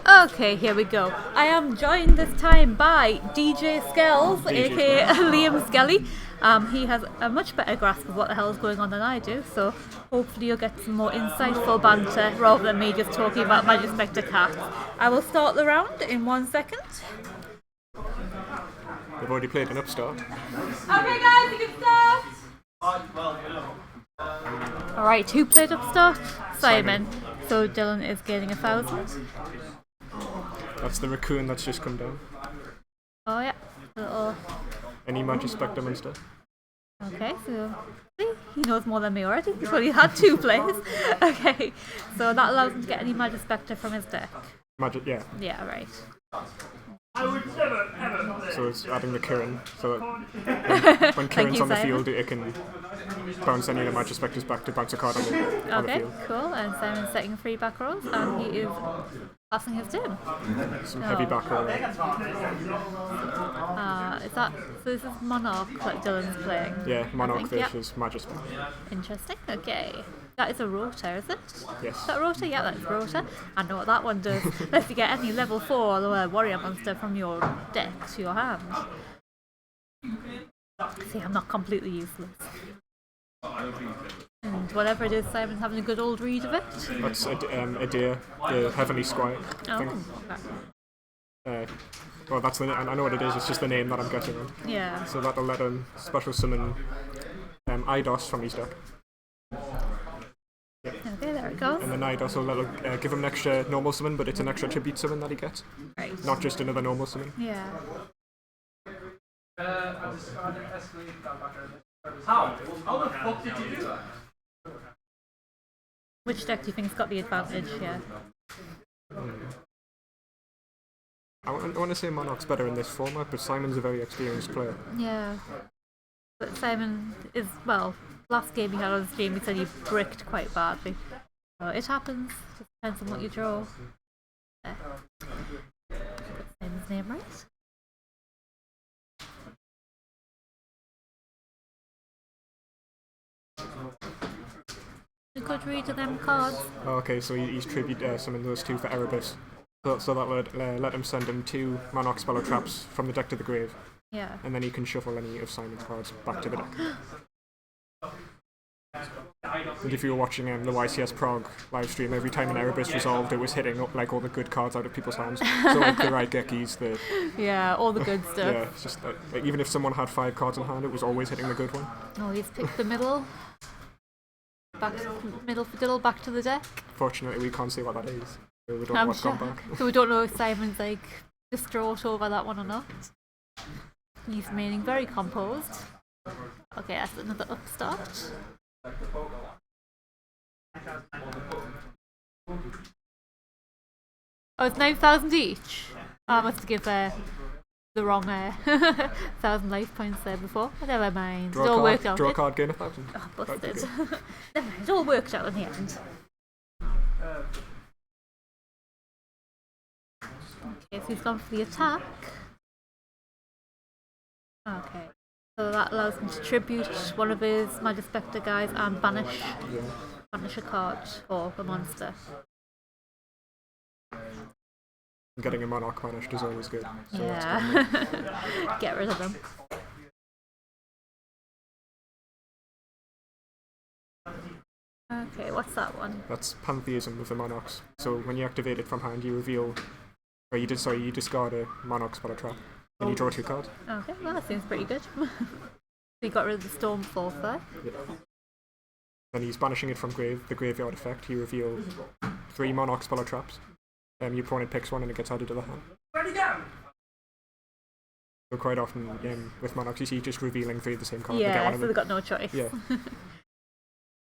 Okay, here we go. I am joined this time by DJ Skells, aka Liam Skelly. He has a much better grasp of what the hell is going on than I do, so hopefully you'll get some more insightful banter rather than me just talking about Majespecter cats. I will start the round in 1 second. We've already played an upstart. Okay guys, you can start! Alright, who played upstart? Simon. So Dylan is gaining 1,000. That's the raccoon that's just come down. Oh yeah, little... Any Majespecter monster? Okay, so see, he knows more than me already. He's already had 2 plays. Okay, so that allows him to get any Majespecter from his deck. Yeah. Yeah, right. So it's adding the Kirin, so that when Kirin's on the field, it can bounce any of the Majespecters back to bounce a card on the field. Okay, cool. And Simon's setting 3 back rows, and he is passing his turn. Some heavy back row. Is that so? This is Monarch that Dylan's playing. Yeah, Monarch versus Majespecter. Interesting. Okay. That is a Rota, is it? Yes. Is that Rota? Yeah, that's Rota. I know what that one does. Lets you get any level 4 warrior monster from your deck to your hand. See, I'm not completely useless. And whatever it is, Simon's having a good old read of it. That's Adir, the Heavenly Squire. Well, that's the. I know what it is. It's just the name that I'm getting on. Yeah. So that'll let him special summon Eidos from his deck. Okay, there it goes. And then Eidos will give him an extra normal summon, but it's an extra tribute summon that he gets. Right. Not just another normal summon. Yeah. How the fuck did you do that? Which deck do you think's got the advantage here? I want to say Monarch's better in this format, but Simon's a very experienced player. Yeah. But Simon is, well, last game he had on stream, he said he bricked quite badly. So it happens. Just depends on what you draw. There. Put Simon's name right. A good read of them cards. Oh, okay, so he's tribute summoned those 2 for Erebus. So that would let him send him 2 Monarch Speller Traps from the deck to the grave. Yeah. And then he can shuffle any of Simon's cards back to the deck. And if you were watching the YCS Prague live stream, every time an Erebus resolved, it was hitting up like all the good cards out of people's hands. So like the Raigekis, the... Yeah, all the good stuff. Yeah, it's just like even if someone had 5 cards in hand, it was always hitting the good one. Oh, he's picked the middle. Middle fiddle back to the deck. Fortunately, we can't see what that is. So we don't know what's gone back. So we don't know if Simon's like distraught over that one or not. He's remaining very composed. Okay, that's another upstart. Oh, it's 9,000 each. I must give the wrong 1,000 life points there before. Never mind. It all worked out. Draw a card, gain 1,000. Oh, busted. Never mind. It all worked out in the end. Okay, so he's gone for the attack. Okay. So that allows him to tribute one of his Majespecter guys and banish a card for the monster. Getting a Monarch banished is always good. So yeah. Get rid of them. Okay, what's that one? That's Pantheism with the Monarchs. So when you activate it from hand, you reveal... Or you discard a Monarch Speller Trap. And you draw 2 cards. Okay, well that seems pretty good. So you got rid of the Stormforth there. Yep. Then he's banishing it from the graveyard effect. You reveal 3 Monarch Speller Traps. Your opponent picks one and it gets added to the hand. Ready, go! So quite often with Monarchs you see just revealing 3 of the same card. Yeah, so they've got no choice. Yeah.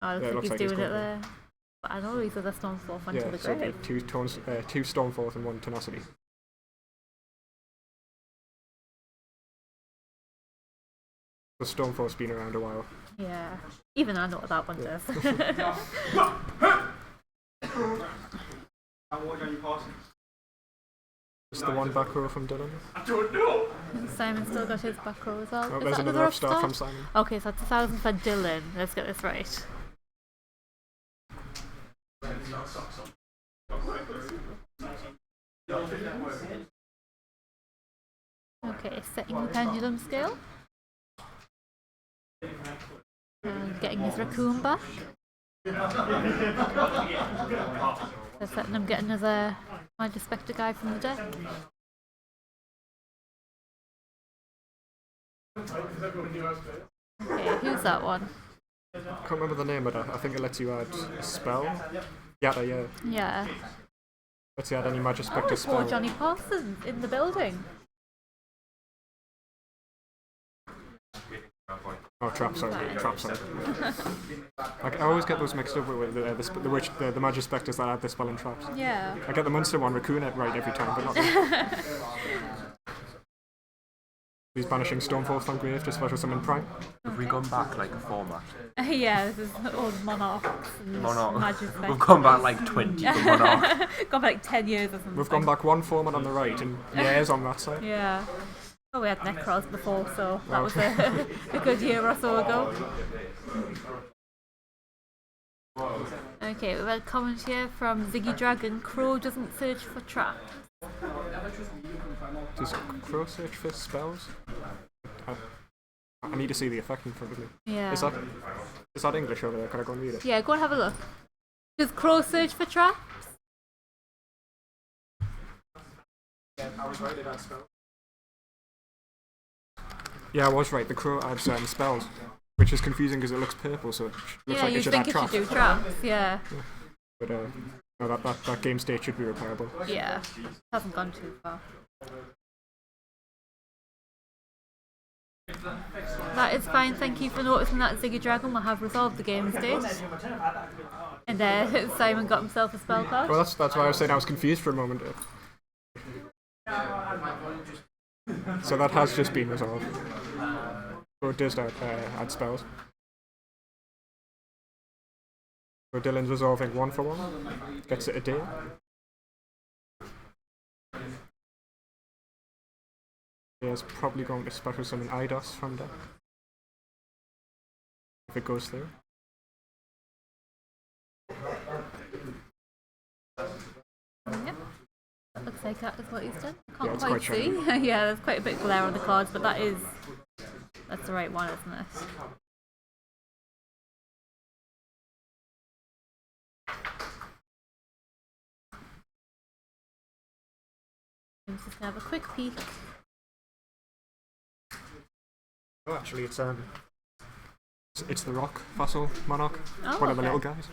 Oh, it looks like he's doing it there. But I know he's with a Stormforth onto the grave. So 2 Stormforth and 1 Tenacity. The Stormforth's been around a while. Yeah. Even I know what that one does. Is the one back row from Dylan? I don't know! Simon still got his back row as well. Oh, Is there's that another upstart from Simon. Okay, so that's 1,000 for Dylan. Let's get this right. Okay, setting the pendulum scale. And getting his raccoon back. Just letting him get another Majespecter guy from the deck. Okay, who's that one? I can't remember the name, but I think it lets you add a spell. Yeah. Yeah. Lets you add any Majespecter Poor spell. Johnny Parsons in the building. Oh, trap, sorry. I always get those mixed up with the Majespecters that add the spell and traps. Yeah. I get the Munster one, Raccoon it right every time, but not the He's banishing Stormfall from grave to special summon Prime. Have we gone back like a format? Yeah, this is old Monarchs and Majespecters. We've gone back like 20 for Monarch. Gone back like 10 years or something. We've gone back one format on the right and years on that side. Yeah. Oh, we had Necros before, so that was a good year or so ago. Okay, we've had a comment here from Ziggy Dragon. Crow doesn't search for traps. Does Crow search for spells? I need to see the effect in front of me. Yeah. Is that English over there? Can I go and read it? Yeah, go and have a look. Does Crow search for traps? Yeah, I was right, it adds spells. Yeah, I was right. The Crow adds spells, which is confusing because it looks purple, so it looks like it should add traps. It should do traps, yeah. But no, that game state should be repairable. Yeah, hasn't gone too far. That is fine, thank you for noticing that, Ziggy Dragon. Will have resolved the game state. And Simon got himself a spell card. Well, that's why I was saying I was confused for a moment. So that has just been resolved. So it does add spells. So Dylan's resolving 1 for 1. Gets it a day. He's probably going to special summon IDOS from deck. If it goes through. Yeah. That looks like that is what he's done. Can't Yeah, quite see. Yeah, there's quite a bit of glare on the cards, but that's the right one, isn't it? I'm just gonna have a quick peek. Oh, actually, it's the rock fossil monarch. Oh, One of the okay. little guys.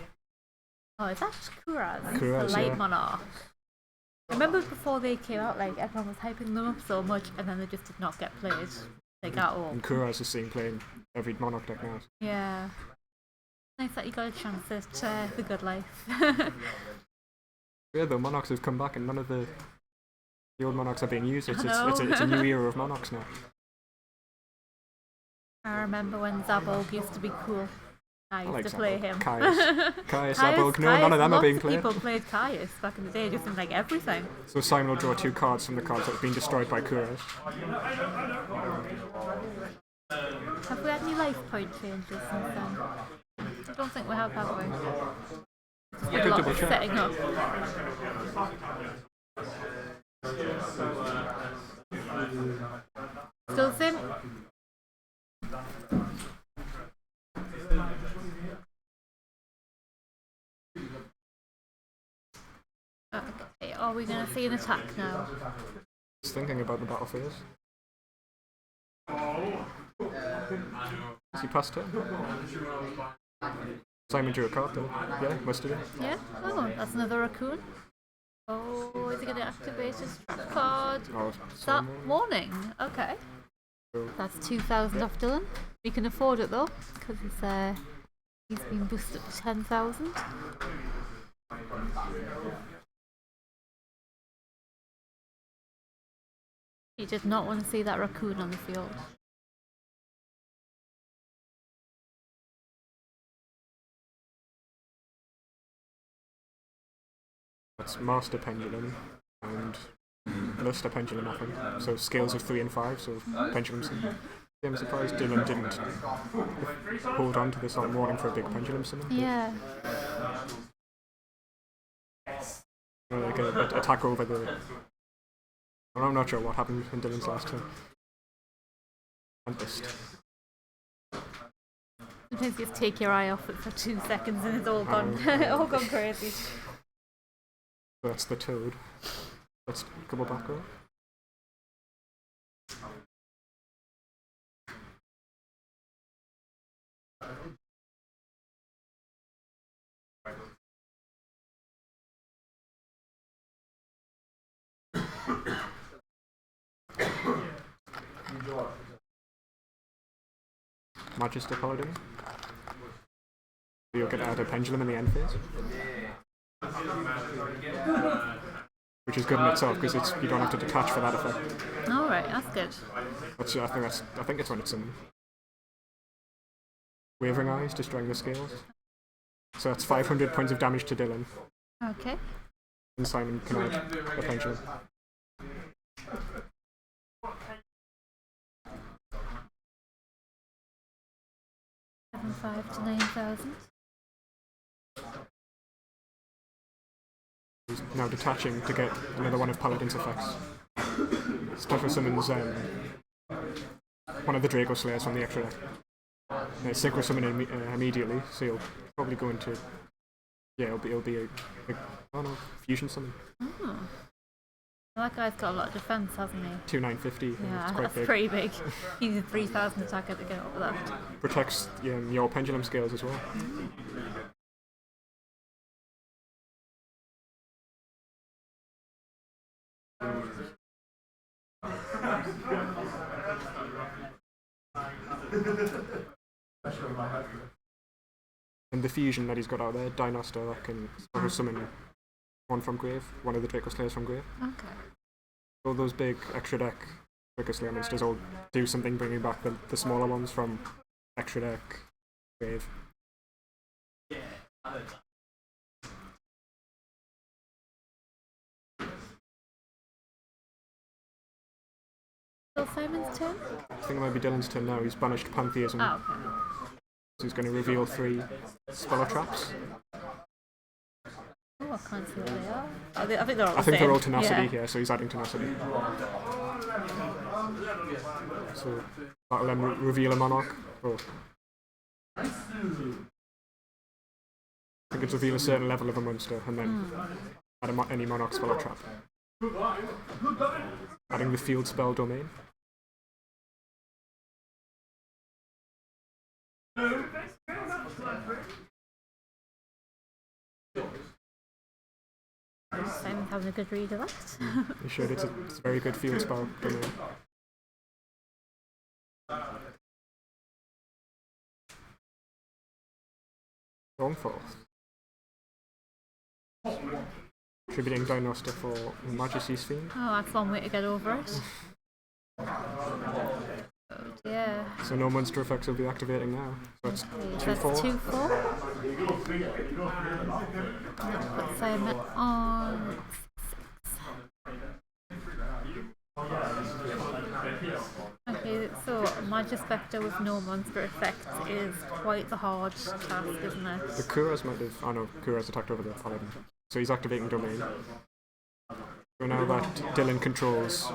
Oh, is that Kuraz? Kuraz, the light yeah. monarch. I remember before they came out, like everyone was hyping them up so much, and then they just did not get played, like at all. And Kuraz is seen playing every monarch deck now. Yeah. Nice that you got a chance at the good life. Yeah, the monarchs have come back, and none of the old monarchs are being used. It's know. a new era of monarchs now. I remember when Zabolg used to be cool. I used to play him. Caius, Zabolg, no, none of them are being played. People played Caius back in the day, just in like everything. So Simon will draw 2 cards from the cards that have been destroyed by Kuraz. Have we had any life point changes since then? I don't think we have we? Just been a lot of setting up. Still the same? Okay, are we going to see an attack now? Just thinking about the battle phase. Is he past it? Simon drew a card though. Yeah, must have been. Yeah? Oh, that's another raccoon. Oh, is he going to activate his trap card? Oh, Is that warning? Okay. That's 2,000 off Dylan. We can afford it though, because he's been boosted to 10,000. He did not want to see that raccoon on the field. That's Master Pendulum and Luster Pendulum, I think. So scales of 3 and 5, so pendulums. I'm surprised Dylan didn't hold on to this on warning for a big pendulum summon. Yeah. Like a attack over the I'm not sure what happened in Dylan's last turn. Tempest. Sometimes you just take your eye off it for 2 seconds and it's all gone, all gone crazy. So that's the Toad. Let's double back up. Magister Paladin. You'll get to add a pendulum in the end phase. Which is good in itself because you don't have to detach for that effect. Alright, that's good. I think it's when it's in Wavering Eyes, destroying the scales. So that's 500 points of damage to Dylan. Okay. And Simon can add a pendulum. 5 to 9,000. He's now detaching to get another one of Paladin's effects. Special summons one of the Draco Slayers from the extra deck. Synchro summon immediately, so you'll probably go into... Yeah, it'll be a fusion summon. Oh. Well, that guy's got a lot of defense, hasn't he? 2950. Yeah, it's quite that's big. pretty big. He needs a 3,000 attacker to get over that. Protects your pendulum scales as well. And the fusion that he's got out there, Dinoster, that can special summon one from Grave, one of the Draco Slayers from Grave. Okay. All those big extra deck Draco Slayer monsters all do something, bringing back the smaller ones from extra deck Grave. Still Simon's turn? I think it might be Dylan's turn now. He's banished Pantheism. Oh, okay. So he's going to reveal 3 Speller Traps. Oh, I can't see what they are. I think they're all the I think same. they're all Tenacity Yeah. here, so he's adding Tenacity. So that'll then reveal a Monarch. Oh. I think it's reveal a certain level of a monster, and then add any Monarch Speller Trap. Adding the field spell Domain. Simon's having a good read of that. You should. It's a very good field spell Domain. Stormforth. Attributing Dinoster for Majesty's Fiend. Oh, that's one way to get over it. Oh dear. So no monster effects will be activating now. So it's That's 2/4. 2/4. Put Simon on 6. Okay, so Majespecter with no monster effect is quite the hard task, isn't it? The Kuras might have... Oh no, Kuras attacked over the Paladin. So he's activating Domain. So now that Dylan controls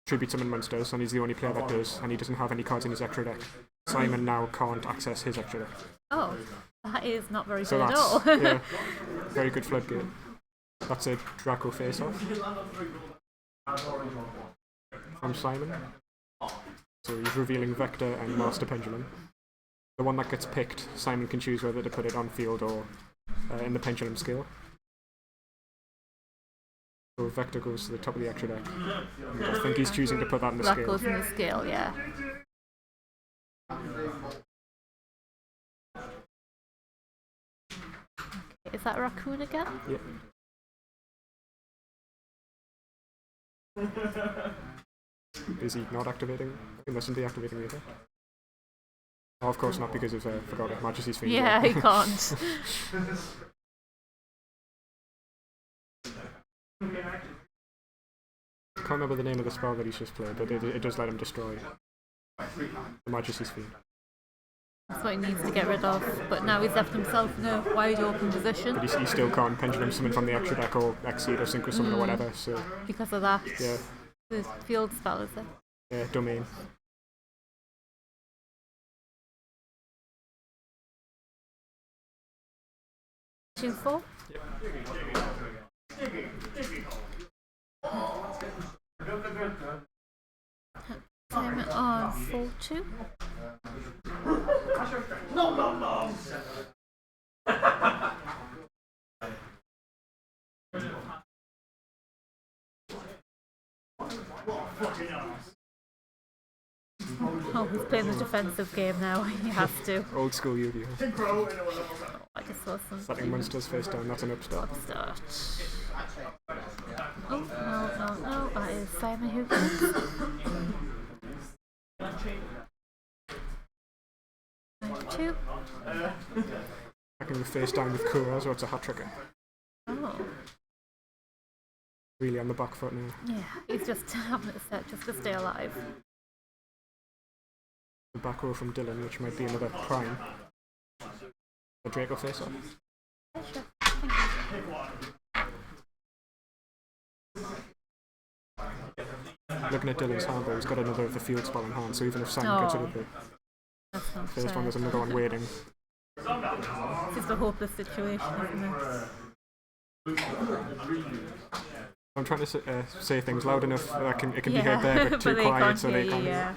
Tribute Summon monsters, and he's the only player that does, and he doesn't have any cards in his extra deck, Simon now can't access his extra deck. Oh, that is not very So good at that's... all. yeah, very good floodgate. That's a Draco face-off from Simon. So he's revealing Vector and Master Pendulum. The one that gets picked, Simon can choose whether to put it on field or in the Pendulum skill. So Vector goes to the top of the extra deck. And I think he's choosing to put that in the That scale. goes in the scale, yeah. Okay, is that a raccoon again? Yep. Is he not activating? He mustn't be activating the effect. Oh, of course not, because of forgot it, Majesty's Fiend. Yeah, he can't. I can't remember the name of the spell that he's just played, but it does let him destroy the Majesty's Fiend. That's what he needs to get rid of. But now he's left himself in a wide open position But he still can't Pendulum Summon from the extra deck or Exceed or Synchro Summon or whatever, so because of that. yeah. The field spell, is it? Domain. Two, four? Time it on 4-2. Oh, he's playing the defensive game now. He has to. Old school Yu-Gi-Oh. Oh, I just saw some Setting monsters face down, that's an upstart. start. Oh, no. That is Simon Hughes. 2. I can face down with Kuros, or it's a hat tricker. Oh, Really on the back foot now. yeah. He's just having it set just to stay alive. The back row from Dylan, which might be another prime. The Draco face off. Yeah, sure. Thank you. Looking at Dylan's hand though, he's got another of the field spell in hand, so even if Simon gets rid of the That's not first fair. one, there's another one waiting. It's just a hopeless situation, isn't it? I'm trying to say things loud enough that it can be Yeah, heard there, but too they quiet can't so they hear can't. you, yeah.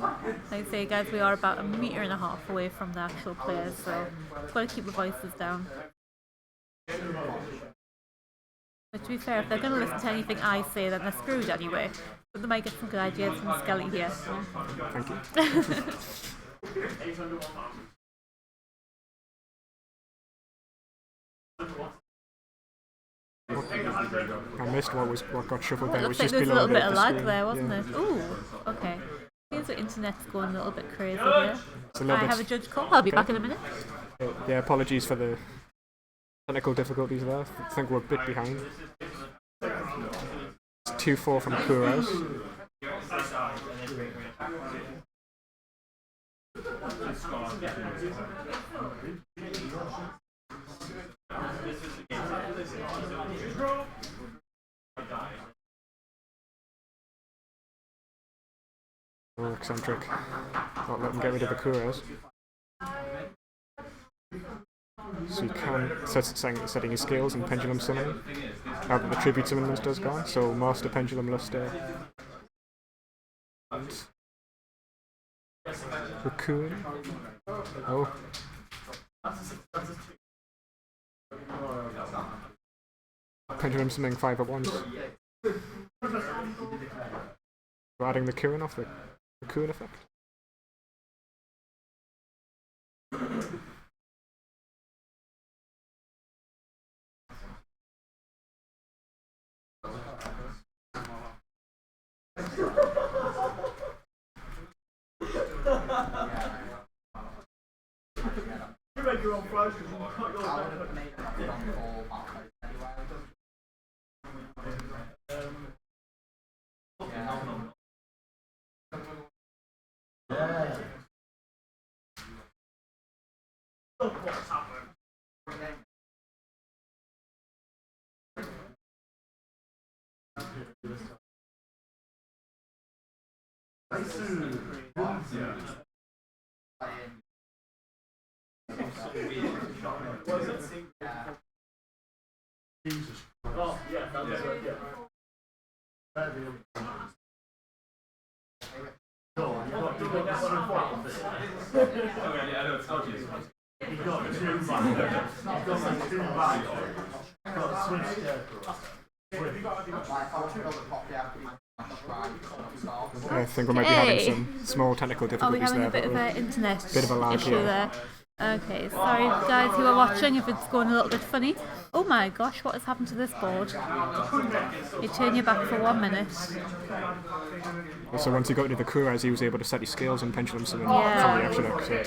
Like I say, guys, we are about 1.5 meters away from the actual players, so we've got to keep the voices down. But to be fair, if they're going to listen to anything I say, then they're screwed anyway. But they might get some good ideas from Skelly here. Thank you. I missed what got shuffled It there. It looks was like just there's a below little bit of the lag screen. there, wasn't Yeah. it? Ooh, okay. Seems the internet's going a little bit crazy here. It's a little I bit. have a judge call. I'll be back in a minute. Yeah, apologies for the technical difficulties there. I think we're a bit behind. It's 2-4 from Kuros. Oh, eccentric. Not let him get rid of the Kuros. So you can setting his skills and pendulum summoning. Now that the tribute summon monster's gone, so Master Pendulum Luster. And Raccoon. Oh. Pendulum summoning 5 at once. We're adding the Kurin off the Raccoon effect. You make your own fries because you cut yours down. Look what's happened. Jesus. Oh, yeah, that's it, yeah. I know it's dodgy. He got 2 back. He's got 2 back. Got a switch scarecrow. I think we might be having some small technical Are we difficulties having there. a bit of but an internet bit of a lag, issue yeah. there? Okay, sorry guys who are watching if it's going a little bit funny. Oh my gosh, what has happened to this board? You turn your back for 1 minute. So once he got into the Kuros, he was able to set his scales and pendulum summon Yeah. from the extra deck.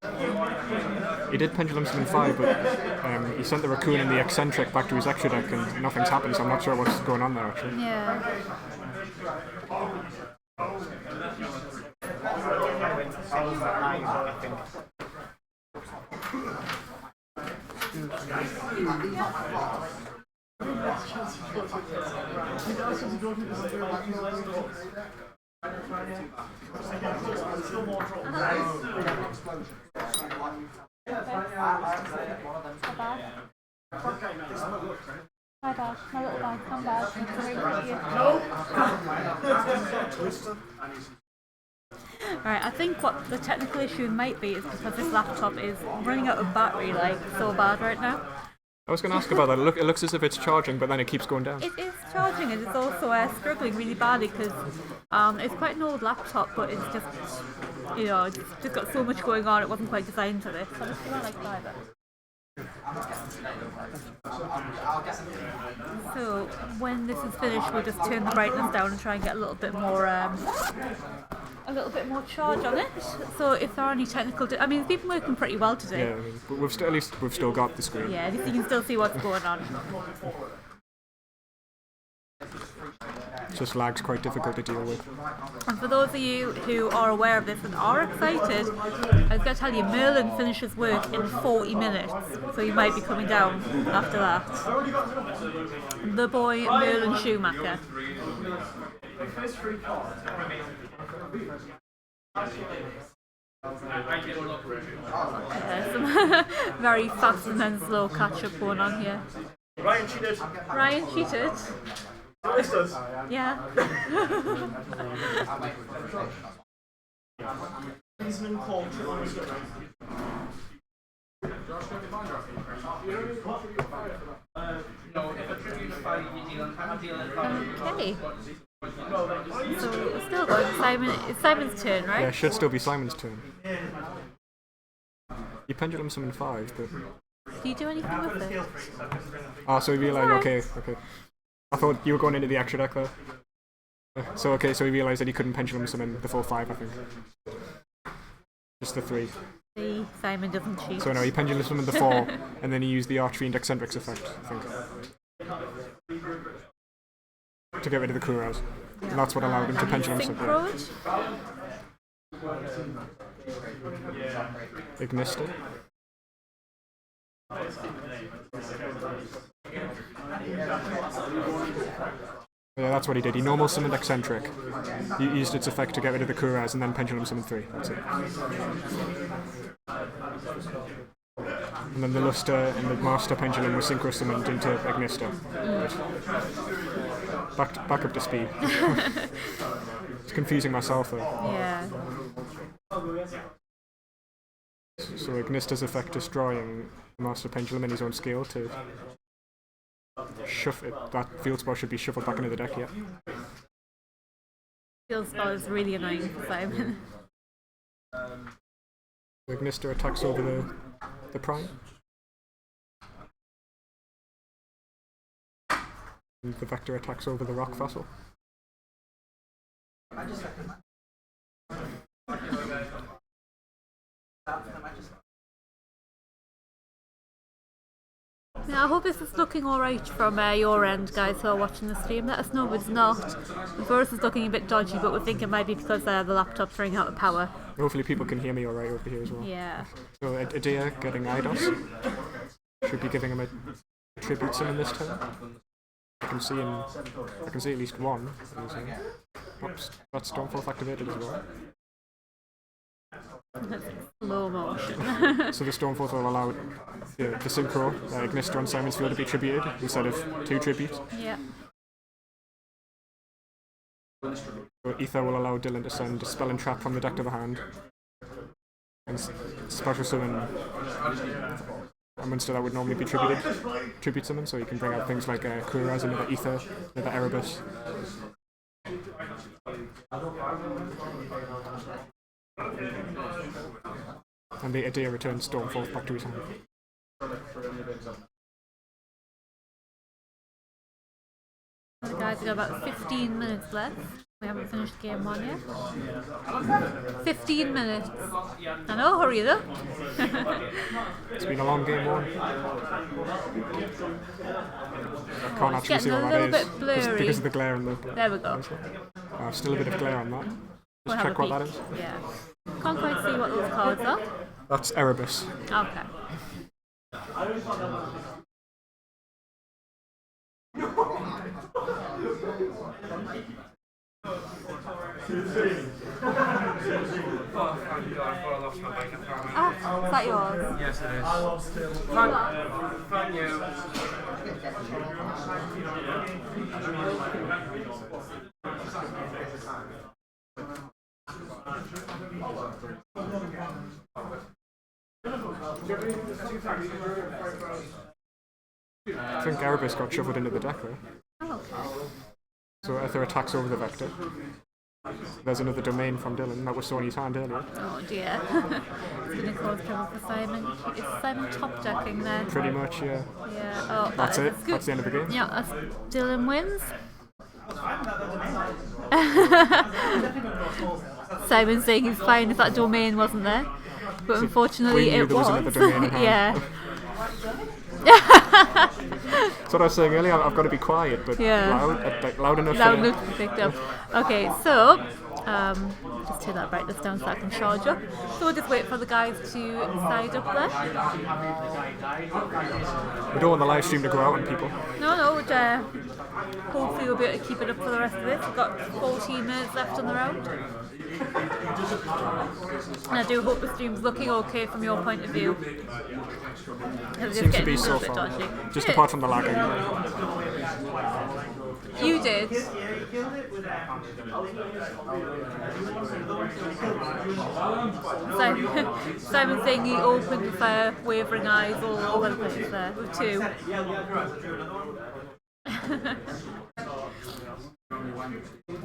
So he did pendulum summon 5, but he sent the Raccoon and the eccentric back to his extra deck, and nothing's happened. So I'm not sure what's going on there actually. Yeah. Hi Dad, my little bag, come back. Alright, I think what the technical issue might be is because this laptop is running out of battery like so bad right now. I was going to ask about that. It looks as if it's charging, but then it keeps going down. It is charging and it's also struggling really badly because it's quite an old laptop, but it's just, you know, it's just got so much going on, it wasn't quite designed for this. So I just feel like fiber. So when this is finished, we'll just turn the brightness down and try and get a little bit more charge on it. So if there are any technical, I mean, it's been working pretty well today. Yeah, I mean, at least we've still got the screen. Yeah, at least you can still see what's going on. It's just lag's quite difficult to deal with. And for those of you who are aware of this and are excited, I was going to tell you, Merlin finishes work in 40 minutes, so you might be coming down after that. The boy Merlin Schumacher. Some very fast and then slow catch-up going on here. Ryan cheated. Ryan cheated. This does. Yeah. Okay. So we're still going. It's Simon's turn, right? Yeah, it should still be Simon's turn. You pendulum summon 5, but... Do you do anything with it? Ah, so he realised, okay. I thought you were going into the extra deck there. So he realised that he couldn't pendulum summon the full 5, I think. Just the 3. See, Simon doesn't cheat. So no, he pendulum summoned the 4, and then he used the Archfiend Eccentrics effect, I think. To get rid of the Kuros. Yeah. And that's what allowed him to pendulum summon. Ignister. Yeah, that's what he did. He normal summoned Eccentric. He used its effect to get rid of the Kuras and then pendulum summoned 3. That's it. And then the Luster and the Master Pendulum were synchro summoned into Ignister. Right. Back up to speed. It's confusing myself though. Yeah. So Ignister's effect destroying the Master Pendulum in his own scale to shuffle it. That field spell should be shuffled back into the deck, yeah. Field spell is really annoying for Simon. Ignister attacks over the Prime. And the Vector attacks over the Rock Vassal. Yeah, I hope this is looking alright from your end, guys who are watching the stream. Let us know if it's not. The voice is looking a bit dodgy, but we think it might be because the laptop's running out of power. Hopefully people can hear me alright over here as well. Yeah. So Adia getting Eidos. Should be giving him a tribute summon this turn. I can see at least one. Oops, that's Stormforth activated as well. Slow motion. So the Stormforth will allow the synchro Ignister on Simon's field to be tributed instead of 2 tributes. Yeah. So Ether will allow Dylan to send Spell and Trap from the deck to the hand. And special summon a monster that would normally be tribute summon, so you can bring out things like Kuraz, another Ether, another Erebus. And the Adia returns Stormforth back to his hand. Guys, we've got about 15 minutes left. We haven't finished game 1 yet. 15 minutes. I know, hurry it up. It's been a long game 1. I can't actually see what that is. Bit blurry. Because of the glare on the... There we go. Still a bit of glare on that. We'll Just check what that is. Yeah. Can't quite see what those cards are. That's Erebus. Okay. Ah, is that yours? Yes, it is. Thank you. I think Erebus got shuffled into the deck there. Oh, okay. So Ether attacks over the vector. There's another domain from Dylan that was still in his hand earlier. Oh dear. It's going to cause trouble for Simon. Is Simon top decking then? Pretty much, yeah. Yeah. Oh, That's it. good. That's the end of the game. Yeah, that's Dylan wins. Simon saying he's fine if that domain wasn't there, but unfortunately we knew it there was was. another domain in hand. Yeah. That's what I was saying earlier. I've got to be quiet, but Yeah. loud enough. Loud for- enough to be picked up. Okay, so just turn that brightness down so I can charge up. So we'll just wait for the guys to side up there. We don't want the live stream to go out on people. No, hopefully we'll be able to keep it up for the rest of this. We've got 14 minutes left on the round. And I do hope the stream's looking okay from your point of view. It's Seems to getting be a so little bit far. dodgy. Just apart from the lagging. You did. Simon saying he opened with wavering eyes all over the place there with two.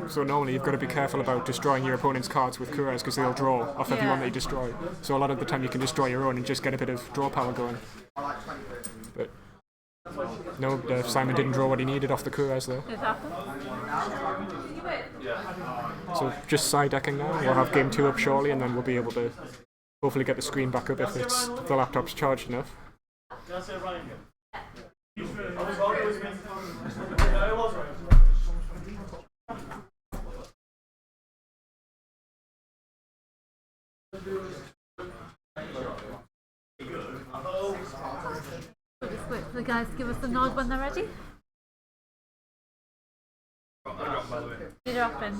So normally you've got to be careful about destroying your opponent's cards with Kuras because they'll draw off everyone they destroy. So a lot of the time you can destroy your own and just get a bit of draw power going. But no, Simon didn't draw what he needed off the Kuras there. It happened. So just side decking now. We'll have game 2 up shortly and then we'll be able to hopefully get the screen back up if the laptop's charged enough. We'll just wait for the guys to give us the nod when they're ready. You're dropping.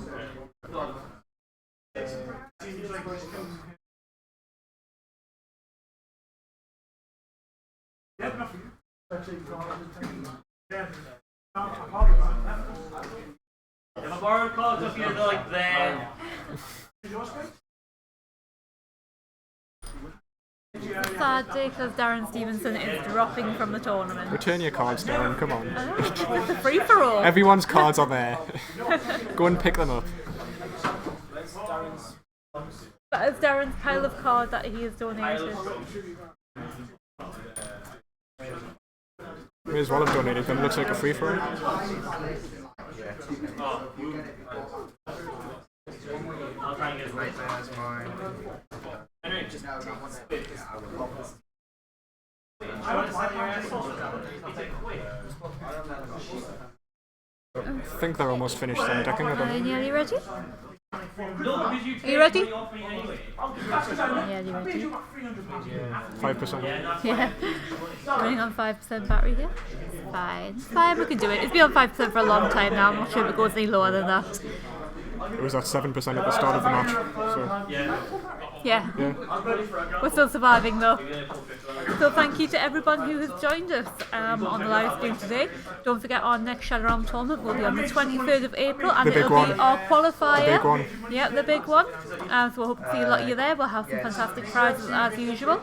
If I borrow cards off you, they're like there. Sad day because Darren Stevenson is dropping from the tournament. Return your cards down, come on. It's a free for all. Everyone's cards are there. Go and pick them up. That is Darren's pile of cards that he has donated. May as well have donated them. Looks like a free for all. I'll try and get it right. I think they're almost finished then decking Are them. you nearly ready? No, because you Are you ready? off me anyway. Nearly ready. 5%. Yeah. Running on 5% battery here. It's fine. It's fine, we can do it. It's been on 5% for a long time now. I'm not sure if it goes any lower than that. It was at 7% at the start of the match. So Yeah. yeah. We're still surviving though. So thank you to everyone who has joined us on the live stream today. Don't forget our next Shadow Realm tournament will be on the 23rd of April and The big it'll be one. our qualifier. The big one. Yeah, the big one. So we'll hope to see a lot of you there. We'll have some fantastic prizes as usual.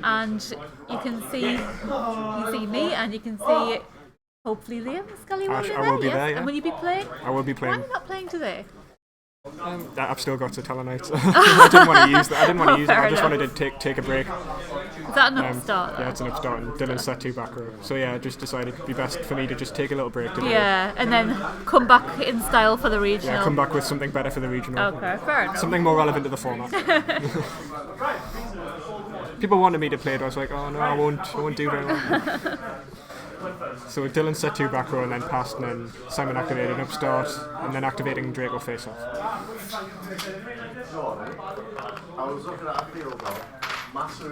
And you can see me and you can see hopefully Liam Scully will Ash, be I there. will be Yes. there, yeah. And will you be playing? I will be Why are playing. you not playing today? I've still got to Telenites. I didn't want to use that. I didn't want to use it. Fair I just enough. wanted to take a break. Is that an upstart? Yeah, it's an upstart. And Dylan's set 2 back row. So yeah, I just decided it'd be best for me to just take a little break today. Yeah, and then come back in style for the regional. Yeah, come back with something better for the regional. Okay, fair enough. Something more relevant to the format. People wanted me to play it. I was like, oh no, I won't do very well. So Dylan set 2 back row and then passed, and then Simon activated upstart, and then activating Draco face off. I was looking at a field though. Master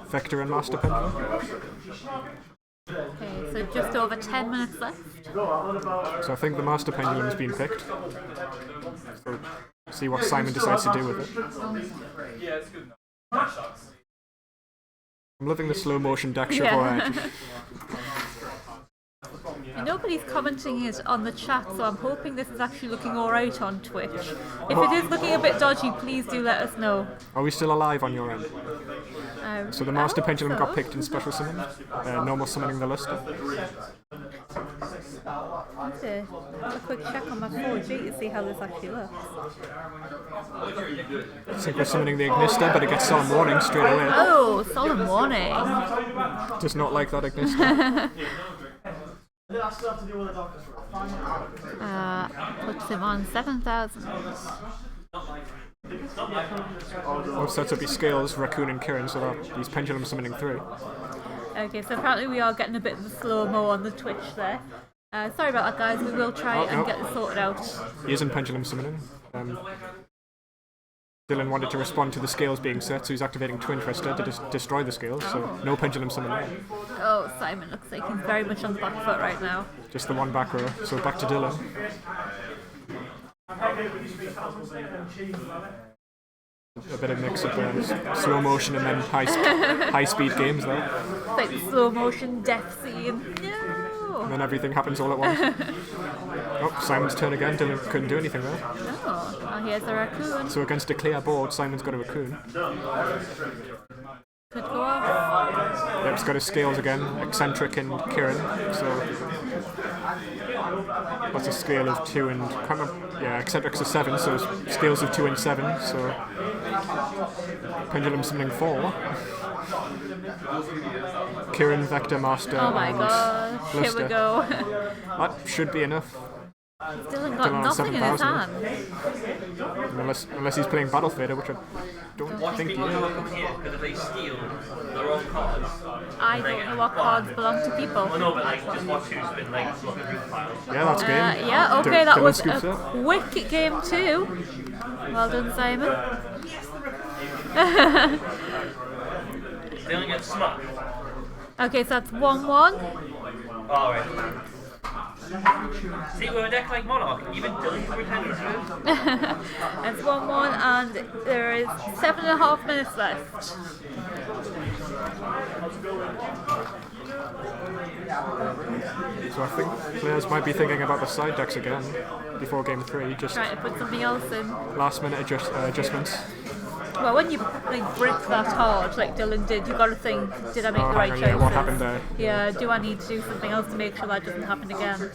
Vector and Master Pendulum. Okay, So just over 10 minutes left. So I think the Master Pendulum's been picked. So see what Simon decides to do with it. Yeah, it's good enough. I'm loving the slow motion deck shuffle edge. Nobody's commenting it on the chat, so I'm hoping this is actually looking alright on Twitch. If it is looking a bit dodgy, please do let us know. Are we still alive on your end? So the Master Pendulum got picked in special summon, normal summoning the Luster. I need to have a quick check on my 4G to see how this actually looks. I think we're summoning the Ignister, but it gets Solemn Warning straight away. Oh, solemn warning. Does not like that Ignister. Puts him on 7,000. Well, sets up his Scales, Raccoon and Kirin, so that he's Pendulum summoning through. Okay, so apparently we are getting a bit of the slow-mo on the Twitch there. Sorry about that, guys. We will try and get this sorted out. He isn't Pendulum summoning. Dylan wanted to respond to the Scales being set, so he's activating Twin Twister to destroy the Scales, so no Pendulum summoning. Oh, Simon looks like he's very much on the back foot right now. Just the one back row, so back to Dylan. A bit of mix of slow motion and then high speed games there. It's like the slow motion death scene. No! And then everything happens all at once. Oh, Simon's turn again. Dylan couldn't do anything there. Oh, here's the Raccoon. So against a clear board, Simon's got a Raccoon. Could go off. Yep, he's got his Scales again. Eccentric and Kirin. So that's a scale of 2 and... yeah, Eccentric's a 7, so Scales of 2 and 7. So Pendulum summoning 4. Kirin, Vector, Master, Oh my and gosh, here Luster. we go. That should be enough. Dylan got on nothing in his 7,000. hand. Unless he's playing Battle Fader, which I don't think he People is. come up here because if they steal their own cards. I don't know what cards belong to people. Well, no, but like, just watch who's been like looking through the files. Yeah, that's game. Yeah, okay, that Dylan was scoops a up. quick game too. Well done, Simon. They only get smacked. Okay, so that's 1-1. Alright. See, we're a deck like Monarch. Even Dylan can pretend to do. It's 1-1 and there is 7.5 minutes left. So I think players might be thinking about the side decks again before game 3. Just Trying to put something else in. last minute adjustments. Well, when you like brick that hard, like Dylan did, you got to think: did I make the right hang on, choices? yeah, what happened there? Yeah, do I need to do something else to make sure that doesn't happen again?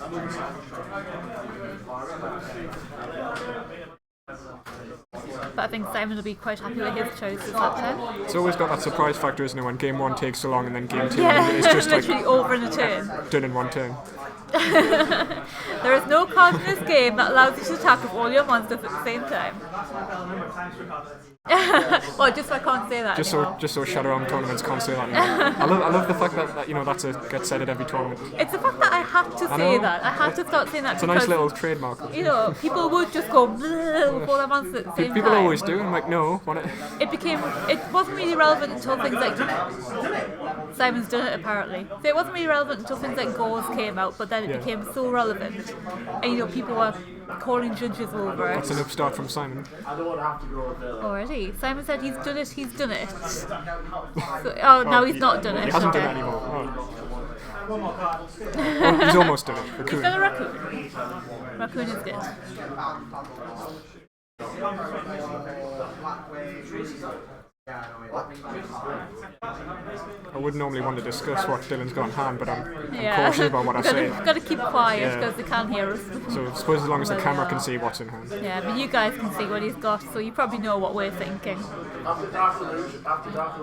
But I think Simon will be quite happy with his choices that time. It's always got that surprise factor, isn't it? When game 1 takes so long and then game 2 Yeah, is just like literally over in a turn. done in one turn. There is no card in this game that allows you to attack with all your monsters at the same time. Well, just so I can't say that anymore. Just so Shadow Realm tournaments can't say that anymore. I love the fact that you know gets said at every tournament. It's the fact that I have to say know. that. I have to start saying that It's a because, nice little trademark. you know, people would just go bleh with all their monsters at the same People time. always do. I'm like, no, want it? It wasn't really relevant until things like Simon's done it apparently. So it wasn't really relevant until things like Gauze came out, but then it became so relevant, and you know people were calling judges over it. That's an upstart from Simon. Already, Simon said he's done it. He's done it. So, now he's not done it. He hasn't done it Okay. anymore. Oh. Oh, he's almost done it. He's Raccoon. got a raccoon. Raccoon is good. I wouldn't normally want to discuss what Dylan's got in hand, but I'm cautious about what I say. Got to keep quiet Yeah. because they can't hear us. So I suppose as long as the camera can see what's in hand. Yeah, but you guys can see what he's got, so you probably know what we're thinking.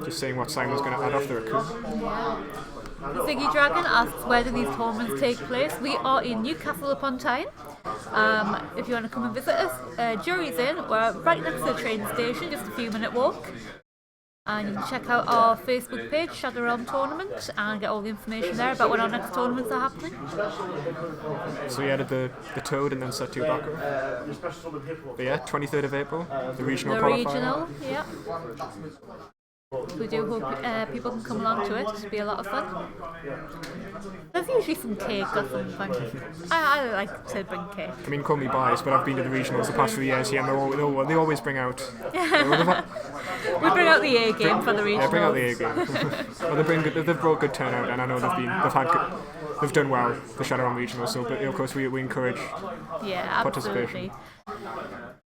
Just saying what Simon's going to add off the Raccoon. Ziggy Dragon asks where do these tournaments take place. We are in Newcastle upon Tyne. If you want to come and visit us, Jury's in. We're right next to the train station, just a few minute walk. And you can check out our Facebook page, Shadow Realm Tournament, and get all the information there about when our next tournaments are happening. So you added the Toad and then set 2 back row. But yeah, 23rd of April, the regional The qualifier. regional, yeah. We do hope people can come along to it. It'll be a lot of fun. There's usually some cake or something. I like to bring cake. I mean, call me biased, but I've been to the regionals the past few years here, and they always bring out. We bring out the A game for the regionals. Yeah, bring out the A game. Well, they've brought good turnout, and I know they've done well the Shadowrun regionals. So, but of course, we encourage participation.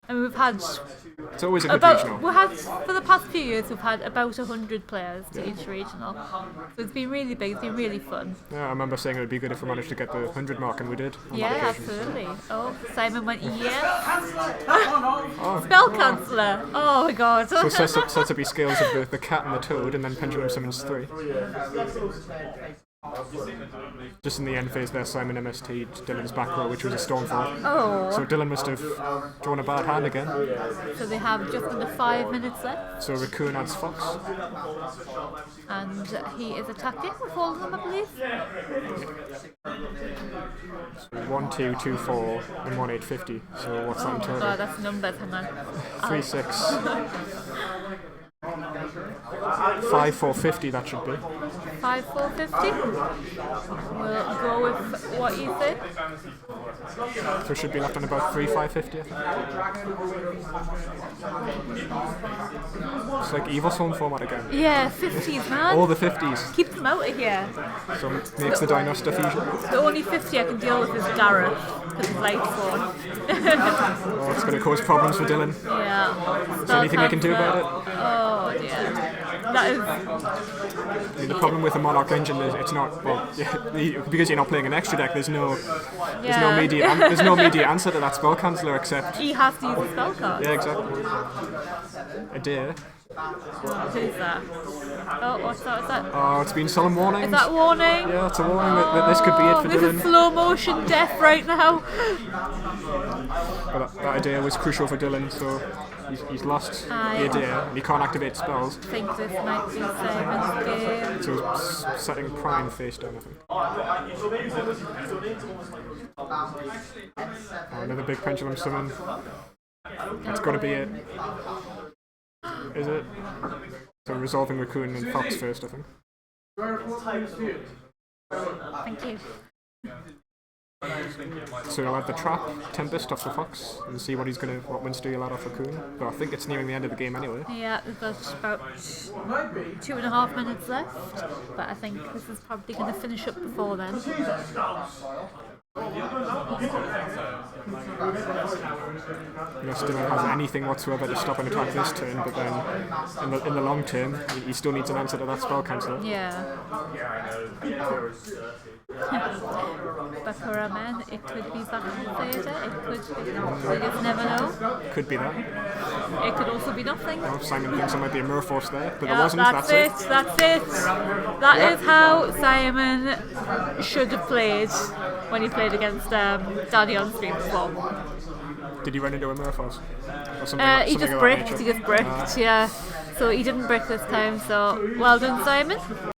And we've had it's always a good regional. For the past few years we've had about 100 players to each regional. So it's been really big, it's been really fun. Yeah, I remember saying it would be good if we managed to get the 100 mark, and we did. Yeah, absolutely. Oh, Simon went, yes! Spell Canceller! Oh my god. So set to be scales of the cat and the toad, and then pendulum summons 3. Just in the end phase there, Simon MST'd Dylan's back row, which was a Stormfall. Oh. So Dylan must have drawn a bad hand again. So they have just under 5 minutes left. So Raccoon adds Fox. And he is attacking with all of them, I believe. So 1, 2, 2, 4, and 1, 8, 50. So what's that in total? Oh, that's numbers, hang on. 3, 6. 5, 4, 50, that should be. 5, 4, 50. We'll go with what you say. So it should be left on about 3, 5, 50, I think. It's like Evil Zone format again. Yeah, 50s, man. All the 50s. Keep them out of here. So makes the Dino stuff easier. The only 50 I can deal with is Gareth, because he's light phone. Oh, it's going to cause problems for Dylan. Yeah. Is there anything you can do about it? Oh dear. That is. I mean, the problem with the Monarch engine is it's not, well, because you're not playing an extra deck, there's no immediate answer to that spell canceller except He has to use a spell card. yeah, exactly. A deer. Who's that? Oh, what's that? Is that? Oh, it's been solemn warning. Is that warning? Yeah, it's a warning that this could be it for this Dylan. is slow motion death right now. But that idea was crucial for Dylan, so he's lost the idea and he can't activate spells. I think this might be Simon's game. So he's setting Prime face down, I think. Oh, another big pendulum summon. That's got to be it. Is it? So resolving Raccoon and Fox first, I think. Thank you. So he'll add the Trap, Tempest off the Fox, and see what Winster he'll add off Raccoon. But I think it's nearing the end of the game anyway. Yeah, we've got about 2.5 minutes left, but I think this is probably going to finish up before then. Unless Dylan has anything whatsoever to stop an attack this turn, but then in the long term, he still needs an answer to that spell canceller. Yeah. Bakura Man, it could be Zack Vader, it could be, we just never know. Could be that. It could also be nothing. Oh, Simon thinks there might be a Merforce there, but Yeah, there wasn't. that's it. That is how Simon should have played when he played against Danny on stream before. Did he run into a Merforce? Or something He just bricked, yeah. So he didn't brick this time, so well done, Simon.